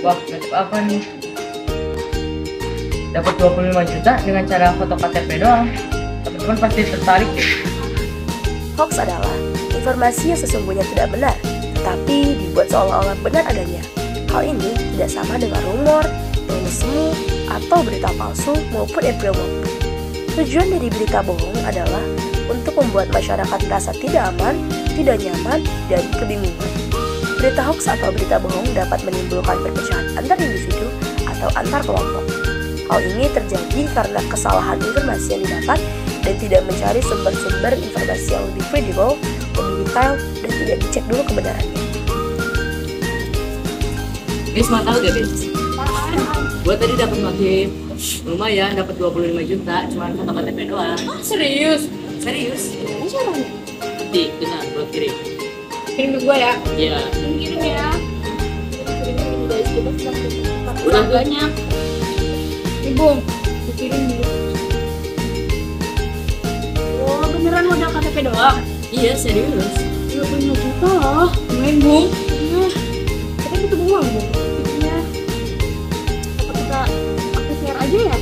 Wah, notif apa nih? Dapat 25 juta dengan cara foto KTP doang. Teman-teman pasti tertarik deh. Hoax adalah informasi yang sesungguhnya tidak benar, tetapi dibuat seolah-olah benar adanya. Hal ini tidak sama dengan rumor, ilmu semu, atau berita palsu maupun epilog. Tujuan dari berita bohong adalah untuk membuat masyarakat merasa tidak aman, tidak nyaman, dan kebingungan. Berita hoax atau berita bohong dapat menimbulkan perpecahan antar individu atau antar kelompok. Hal ini terjadi karena kesalahan informasi yang didapat dan tidak mencari sumber-sumber informasi yang lebih kredibel, lebih detail, dan tidak dicek dulu kebenarannya. Guys, mau tahu gak, guys? Gue tadi dapat notif. Lumayan, dapat 25 juta, cuma foto KTP doang. Ah, serius? Serius? Gimana caranya? Nanti, tenang, gue kirim. Kirim ke gue ya? Iya. Kirim ya. Kirim guys, kita sedang Udah banyak. Ibu, dikirim dulu. Oh, beneran modal KTP doang? Iya, serius. 25 juta loh. Lumayan, Bu. Iya. Kita butuh uang, Bu. Iya. Apa kita share aja ya?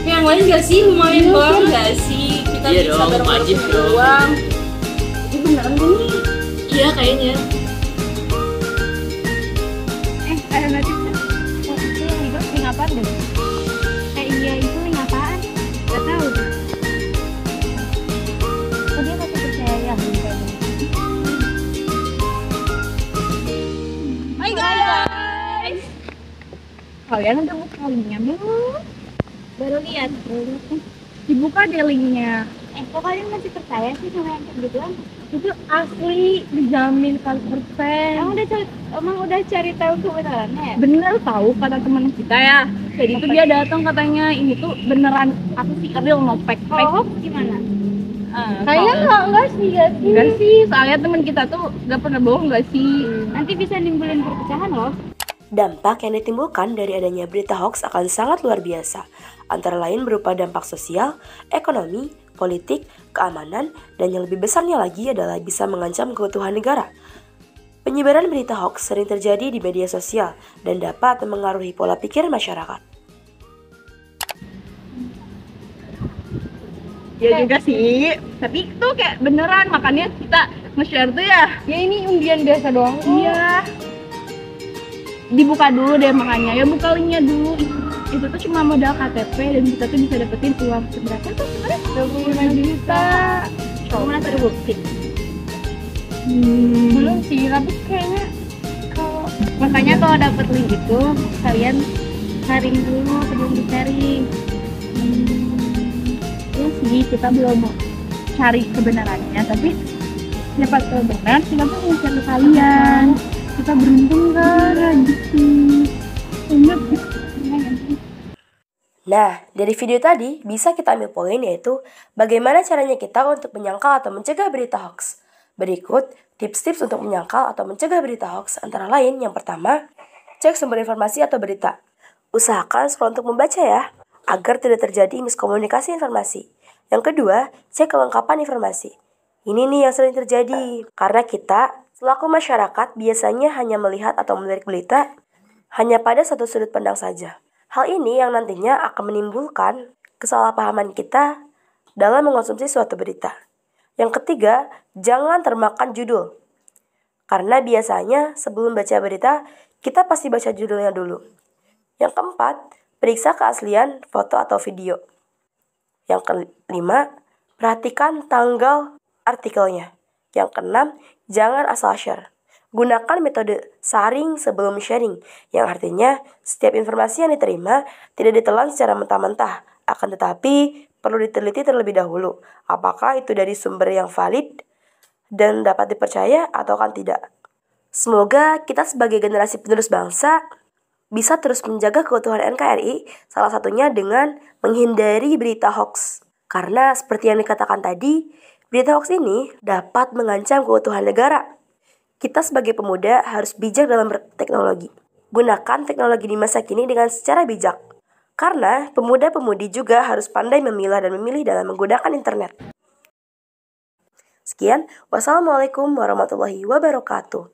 Yang lain gak sih? Lumayan banget gak sih? Kita Iya bisa dong, bareng-bareng wajib punya dong. uang. Ini beneran gak nih? Iya, kayaknya. Ada notifnya. Oh, itu yang itu link apaan deh? Iya, itu link apaan? Gak tahu. Oh, dia masih percaya ya link kayak gini. Hai guys. Kalian udah buka linknya belum? Baru lihat. Dibuka deh linknya. Kok kalian masih percaya sih sama yang kayak gituan? Itu asli, dijamin 100%. Emang udah cari tahu kebenarannya? Bener tahu kata teman kita ya. Jadi itu dia datang katanya ini tuh beneran apa sih real no fake. Oh, gimana? Kayaknya enggak sih. Enggak sih, soalnya teman kita tuh gak pernah bohong enggak sih. Nanti bisa nimbulin perpecahan loh. Dampak yang ditimbulkan dari adanya berita hoax akan sangat luar biasa, antara lain berupa dampak sosial, ekonomi, politik, keamanan, dan yang lebih besarnya lagi adalah bisa mengancam keutuhan negara. Penyebaran berita hoax sering terjadi di media sosial dan dapat mempengaruhi pola pikir masyarakat. Ya juga sih, tapi itu kayak beneran, makanya kita nge-share tuh ya. Ya ini undian biasa doang. Iya. Dibuka dulu deh makanya, ya buka linknya dulu. Itu tuh cuma modal KTP dan kita tuh bisa dapetin uang seberapa tuh sebenarnya? 25 juta. Kamu mana terbukti? Belum sih, tapi kayaknya Makanya kalau dapet link itu kalian sharing dulu sebelum di sharing. Ya sih, kita belum mau cari kebenarannya, tapi siapa tahu benar, kita tuh nge-share ke kalian. Kita beruntung kan, gitu. Nah, dari video tadi bisa kita ambil poin yaitu bagaimana caranya kita untuk menyangkal atau mencegah berita hoax. Berikut tips-tips untuk menyangkal atau mencegah berita hoax antara lain yang pertama, cek sumber informasi atau berita. Usahakan scroll untuk membaca ya, agar tidak terjadi miskomunikasi informasi. Yang kedua, cek kelengkapan informasi. Ini nih yang sering terjadi, karena kita selaku masyarakat biasanya hanya melihat atau melirik berita hanya pada satu sudut pandang saja. Hal ini yang nantinya akan menimbulkan kesalahpahaman kita dalam mengonsumsi suatu berita. Yang ketiga, jangan termakan judul. Karena biasanya sebelum baca berita, kita pasti baca judulnya dulu. Yang keempat, periksa keaslian foto atau video. Yang kelima, perhatikan tanggal artikelnya. Yang keenam, jangan asal share. Gunakan metode saring sebelum sharing, yang artinya setiap informasi yang diterima tidak ditelan secara mentah-mentah, akan tetapi perlu diteliti terlebih dahulu, apakah itu dari sumber yang valid dan dapat dipercaya atau kan tidak. Semoga kita sebagai generasi penerus bangsa bisa terus menjaga keutuhan NKRI, salah satunya dengan menghindari berita hoax. Karena seperti yang dikatakan tadi, berita hoax ini dapat mengancam keutuhan negara. Kita sebagai pemuda harus bijak dalam berteknologi. Gunakan teknologi di masa kini dengan secara bijak. Karena pemuda-pemudi juga harus pandai memilah dan memilih dalam menggunakan internet. Sekian, wassalamualaikum warahmatullahi wabarakatuh.